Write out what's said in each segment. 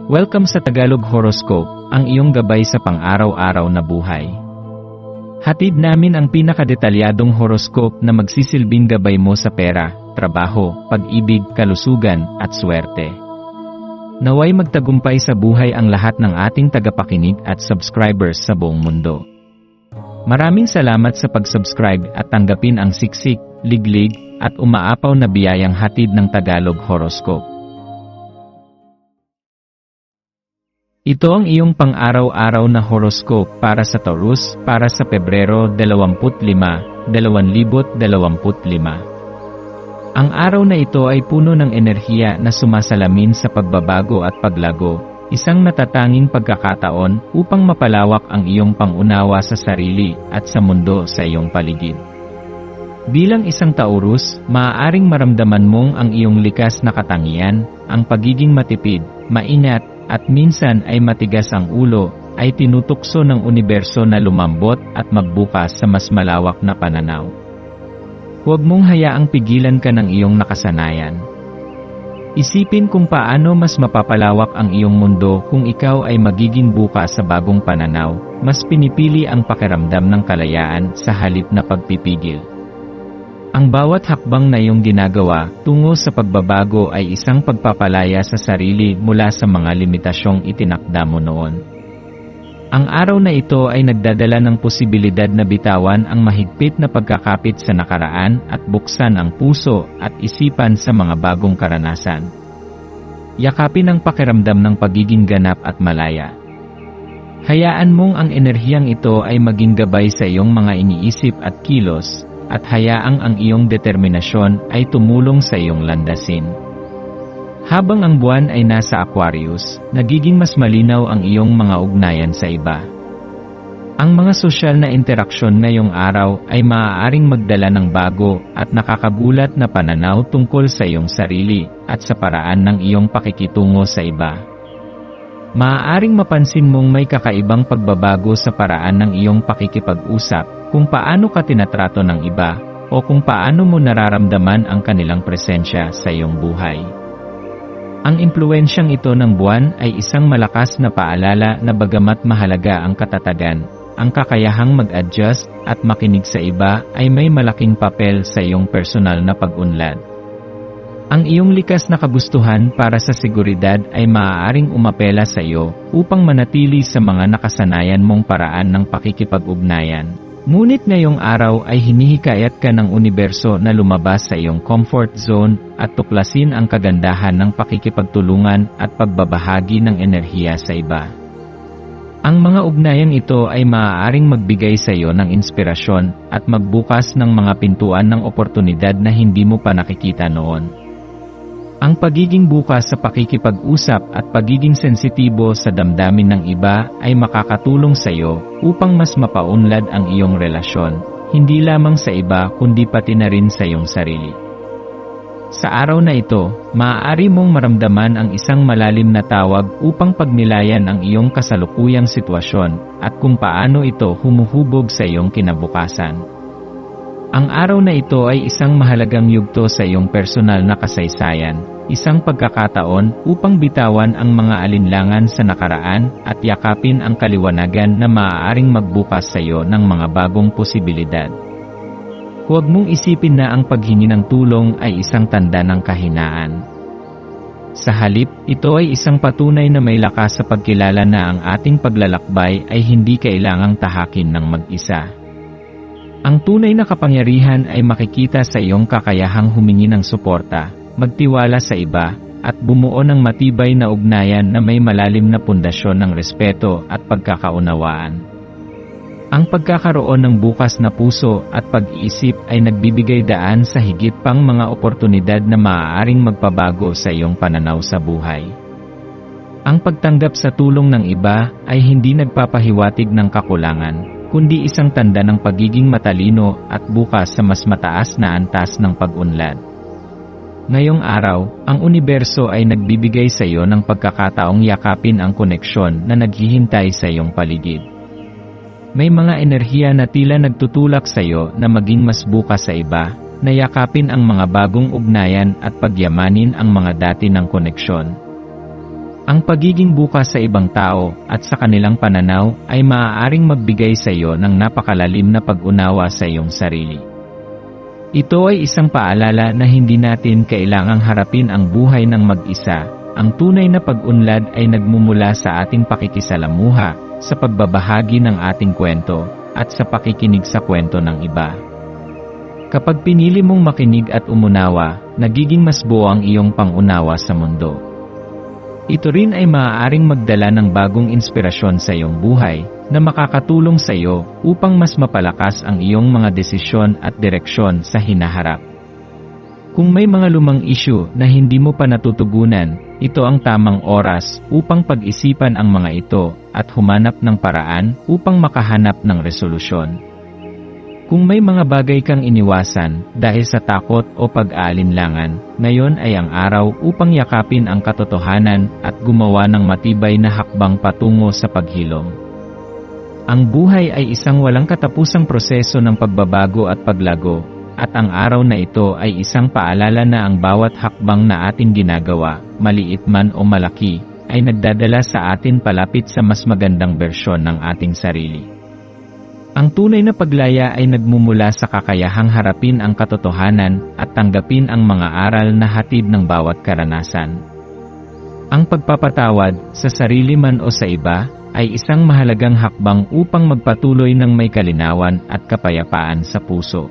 Welcome sa Tagalog Horoscope, ang iyong gabay sa pang-araw-araw na buhay. Hatid namin ang pinakadetalyadong horoscope na magsisilbing gabay mo sa pera, trabaho, pag-ibig, kalusugan, at swerte. Naway magtagumpay sa buhay ang lahat ng ating tagapakinig at subscribers sa buong mundo. Maraming salamat sa pag-subscribe at tanggapin ang siksik, liglig, at umaapaw na biyayang hatid ng Tagalog Horoscope. Ito ang iyong pang-araw-araw na horoscope para sa Taurus para sa Pebrero 25, 2025. Ang araw na ito ay puno ng enerhiya na sumasalamin sa pagbabago at paglago, isang natatanging pagkakataon upang mapalawak ang iyong pangunawa sa sarili at sa mundo sa iyong paligid. Bilang isang Taurus, maaaring maramdaman mong ang iyong likas na katangian, ang pagiging matipid, maingat, at minsan ay matigas ang ulo, ay tinutukso ng universo na lumambot at magbukas sa mas malawak na pananaw. Huwag mong hayaang pigilan ka ng iyong nakasanayan. Isipin kung paano mas mapapalawak ang iyong mundo kung ikaw ay magiging bukas sa bagong pananaw, mas pinipili ang pakiramdam ng kalayaan sa halip na pagpipigil. Ang bawat hakbang na iyong ginagawa tungo sa pagbabago ay isang pagpapalaya sa sarili mula sa mga limitasyong itinakda mo noon. Ang araw na ito ay nagdadala ng posibilidad na bitawan ang mahigpit na pagkakapit sa nakaraan at buksan ang puso at isipan sa mga bagong karanasan. Yakapin ang pakiramdam ng pagiging ganap at malaya. Hayaan mong ang enerhiyang ito ay maging gabay sa iyong mga iniisip at kilos, at hayaang ang iyong determinasyon ay tumulong sa iyong landasin. Habang ang buwan ay nasa Aquarius, nagiging mas malinaw ang iyong mga ugnayan sa iba. Ang mga sosyal na interaksyon ngayong araw ay maaaring magdala ng bago at nakakagulat na pananaw tungkol sa iyong sarili at sa paraan ng iyong pakikitungo sa iba. Maaaring mapansin mong may kakaibang pagbabago sa paraan ng iyong pakikipag-usap, kung paano ka tinatrato ng iba, o kung paano mo nararamdaman ang kanilang presensya sa iyong buhay. Ang impluwensyang ito ng buwan ay isang malakas na paalala na bagamat mahalaga ang katatagan, ang kakayahang mag-adjust at makinig sa iba ay may malaking papel sa iyong personal na pag-unlad. Ang iyong likas na kagustuhan para sa seguridad ay maaaring umapela sa iyo upang manatili sa mga nakasanayan mong paraan ng pakikipag-ugnayan. Ngunit ngayong araw ay hinihikayat ka ng universo na lumabas sa iyong comfort zone at tuklasin ang kagandahan ng pakikipagtulungan at pagbabahagi ng enerhiya sa iba. Ang mga ugnayang ito ay maaaring magbigay sa iyo ng inspirasyon at magbukas ng mga pintuan ng oportunidad na hindi mo pa nakikita noon. Ang pagiging bukas sa pakikipag-usap at pagiging sensitibo sa damdamin ng iba ay makakatulong sa iyo upang mas mapaunlad ang iyong relasyon, hindi lamang sa iba kundi pati na rin sa iyong sarili. Sa araw na ito, maaari mong maramdaman ang isang malalim na tawag upang pagnilayan ang iyong kasalukuyang sitwasyon at kung paano ito humuhubog sa iyong kinabukasan. Ang araw na ito ay isang mahalagang yugto sa iyong personal na kasaysayan, isang pagkakataon upang bitawan ang mga alinlangan sa nakaraan at yakapin ang kaliwanagan na maaaring magbukas sa iyo ng mga bagong posibilidad. Huwag mong isipin na ang paghingi ng tulong ay isang tanda ng kahinaan. Sa halip, ito ay isang patunay na may lakas sa pagkilala na ang ating paglalakbay ay hindi kailangang tahakin ng mag-isa. Ang tunay na kapangyarihan ay makikita sa iyong kakayahang humingi ng suporta, magtiwala sa iba, at bumuo ng matibay na ugnayan na may malalim na pundasyon ng respeto at pagkakaunawaan. Ang pagkakaroon ng bukas na puso at pag-iisip ay nagbibigay daan sa higit pang mga oportunidad na maaaring magpabago sa iyong pananaw sa buhay. Ang pagtanggap sa tulong ng iba ay hindi nagpapahiwatig ng kakulangan, kundi isang tanda ng pagiging matalino at bukas sa mas mataas na antas ng pag-unlad. Ngayong araw, ang universo ay nagbibigay sa iyo ng pagkakataong yakapin ang koneksyon na naghihintay sa iyong paligid. May mga enerhiya na tila nagtutulak sa iyo na maging mas bukas sa iba, na yakapin ang mga bagong ugnayan at pagyamanin ang mga dati ng koneksyon. Ang pagiging bukas sa ibang tao at sa kanilang pananaw ay maaaring magbigay sa iyo ng napakalalim na pag-unawa sa iyong sarili. Ito ay isang paalala na hindi natin kailangang harapin ang buhay ng mag-isa. Ang tunay na pag-unlad ay nagmumula sa ating pakikisalamuha, sa pagbabahagi ng ating kwento, at sa pakikinig sa kwento ng iba. Kapag pinili mong makinig at umunawa, nagiging mas buo ang iyong pangunawa sa mundo. Ito rin ay maaaring magdala ng bagong inspirasyon sa iyong buhay na makakatulong sa iyo upang mas mapalakas ang iyong mga desisyon at direksyon sa hinaharap. Kung may mga lumang issue na hindi mo pa natutugunan, ito ang tamang oras upang pag-isipan ang mga ito at humanap ng paraan upang makahanap ng resolusyon. Kung may mga bagay kang iniwasan dahil sa takot o pag-aalinlangan, ngayon ay ang araw upang yakapin ang katotohanan at gumawa ng matibay na hakbang patungo sa paghilom. Ang buhay ay isang walang katapusang proseso ng pagbabago at paglago, at ang araw na ito ay isang paalala na ang bawat hakbang na ating ginagawa, maliit man o malaki, ay nagdadala sa atin palapit sa mas magandang bersyon ng ating sarili. Ang tunay na paglaya ay nagmumula sa kakayahang harapin ang katotohanan at tanggapin ang mga aral na hatid ng bawat karanasan. Ang pagpapatawad, sa sarili man o sa iba, ay isang mahalagang hakbang upang magpatuloy ng may kalinawan at kapayapaan sa puso.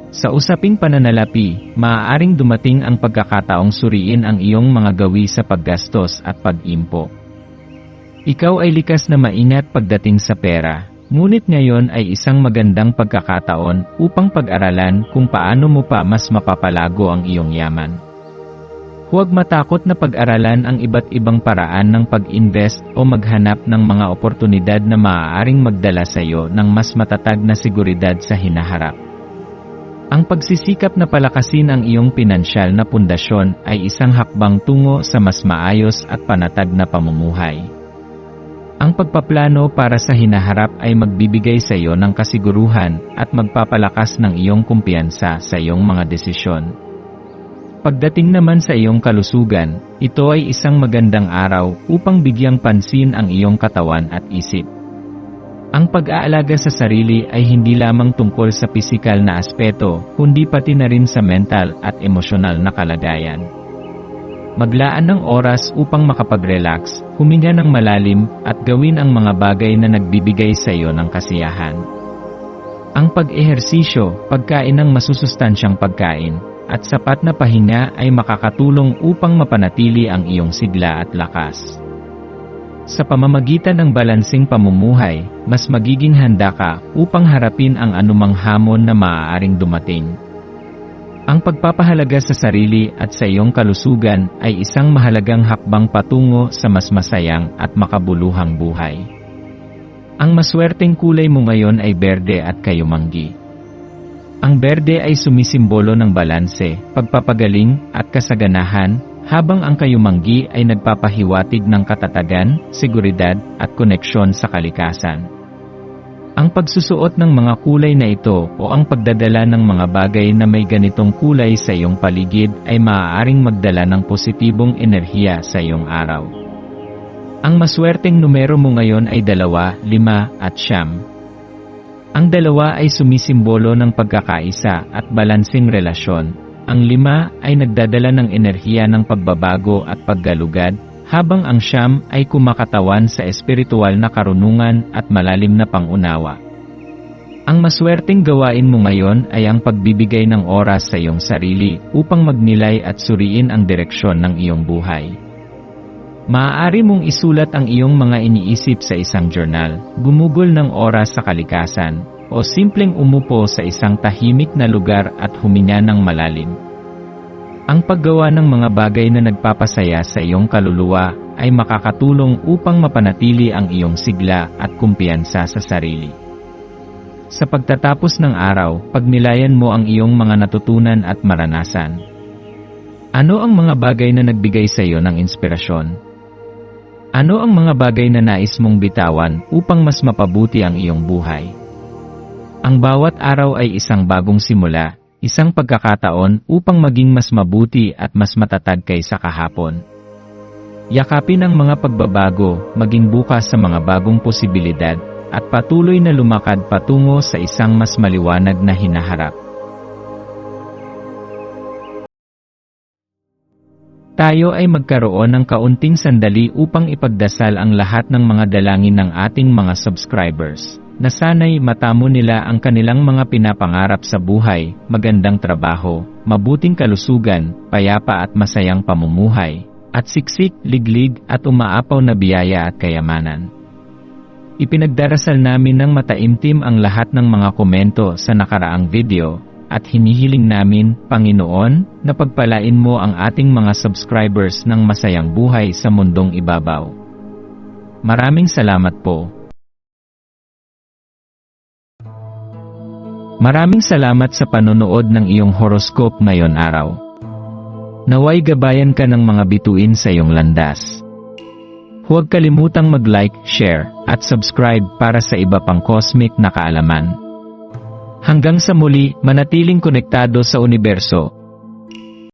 Sa usaping pananalapi, maaaring dumating ang pagkakataong suriin ang iyong mga gawi sa paggastos at pag-impo. Ikaw ay likas na maingat pagdating sa pera. Ngunit ngayon ay isang magandang pagkakataon upang pag-aralan kung paano mo pa mas mapapalago ang iyong yaman. Huwag matakot na pag-aralan ang iba't ibang paraan ng pag-invest o maghanap ng mga oportunidad na maaaring magdala sa iyo ng mas matatag na seguridad sa hinaharap. Ang pagsisikap na palakasin ang iyong pinansyal na pundasyon ay isang hakbang tungo sa mas maayos at panatag na pamumuhay. Ang pagpaplano para sa hinaharap ay magbibigay sa iyo ng kasiguruhan at magpapalakas ng iyong kumpiyansa sa iyong mga desisyon. Pagdating naman sa iyong kalusugan, ito ay isang magandang araw upang bigyang pansin ang iyong katawan at isip. Ang pag-aalaga sa sarili ay hindi lamang tungkol sa pisikal na aspeto, kundi pati na rin sa mental at emosyonal na kalagayan. Maglaan ng oras upang makapag-relax, huminga ng malalim, at gawin ang mga bagay na nagbibigay sa iyo ng kasiyahan. Ang pag-ehersisyo, pagkain ng masusustansyang pagkain, at sapat na pahinga ay makakatulong upang mapanatili ang iyong sigla at lakas. Sa pamamagitan ng balansing pamumuhay, mas magiging handa ka upang harapin ang anumang hamon na maaaring dumating. Ang pagpapahalaga sa sarili at sa iyong kalusugan ay isang mahalagang hakbang patungo sa mas masayang at makabuluhang buhay. Ang maswerteng kulay mo ngayon ay berde at kayumanggi. Ang berde ay sumisimbolo ng balanse, pagpapagaling, at kasaganahan, habang ang kayumanggi ay nagpapahiwatig ng katatagan, seguridad, at koneksyon sa kalikasan. Ang pagsusuot ng mga kulay na ito o ang pagdadala ng mga bagay na may ganitong kulay sa iyong paligid ay maaaring magdala ng positibong enerhiya sa iyong araw. Ang maswerteng numero mo ngayon ay 2, 5, at 9. Ang 2 ay sumisimbolo ng pagkakaisa at balansing relasyon. Ang 5 ay nagdadala ng enerhiya ng pagbabago at paggalugad, habang ang 9 ay kumakatawan sa espiritual na karunungan at malalim na pangunawa. Ang maswerteng gawain mo ngayon ay ang pagbibigay ng oras sa iyong sarili upang magnilay at suriin ang direksyon ng iyong buhay. Maaari mong isulat ang iyong mga iniisip sa isang journal, gumugol ng oras sa kalikasan, o simpleng umupo sa isang tahimik na lugar at huminga ng malalim. Ang paggawa ng mga bagay na nagpapasaya sa iyong kaluluwa ay makakatulong upang mapanatili ang iyong sigla at kumpiyansa sa sarili. Sa pagtatapos ng araw, pagnilayan mo ang iyong mga natutunan at maranasan. Ano ang mga bagay na nagbigay sa iyo ng inspirasyon? Ano ang mga bagay na nais mong bitawan upang mas mapabuti ang iyong buhay? Ang bawat araw ay isang bagong simula, isang pagkakataon upang maging mas mabuti at mas matatag kaysa kahapon. Yakapin ang mga pagbabago, maging bukas sa mga bagong posibilidad, at patuloy na lumakad patungo sa isang mas maliwanag na hinaharap. Tayo ay magkaroon ng kaunting sandali upang ipagdasal ang lahat ng mga dalangin ng ating mga subscribers, na sana'y matamo nila ang kanilang mga pinapangarap sa buhay, magandang trabaho, mabuting kalusugan, payapa at masayang pamumuhay, at siksik, liglig, at umaapaw na biyaya at kayamanan. Ipinagdarasal namin ng mataimtim ang lahat ng mga komento sa nakaraang video, at hinihiling namin, Panginoon, na pagpalain mo ang ating mga subscribers ng masayang buhay sa mundong ibabaw. Maraming salamat po. Maraming salamat sa panonood ng iyong horoscope ngayon araw. Naway gabayan ka ng mga bituin sa iyong landas. Huwag kalimutang mag-like, share, at subscribe para sa iba pang cosmic na kaalaman. Hanggang sa muli, manatiling konektado sa universo.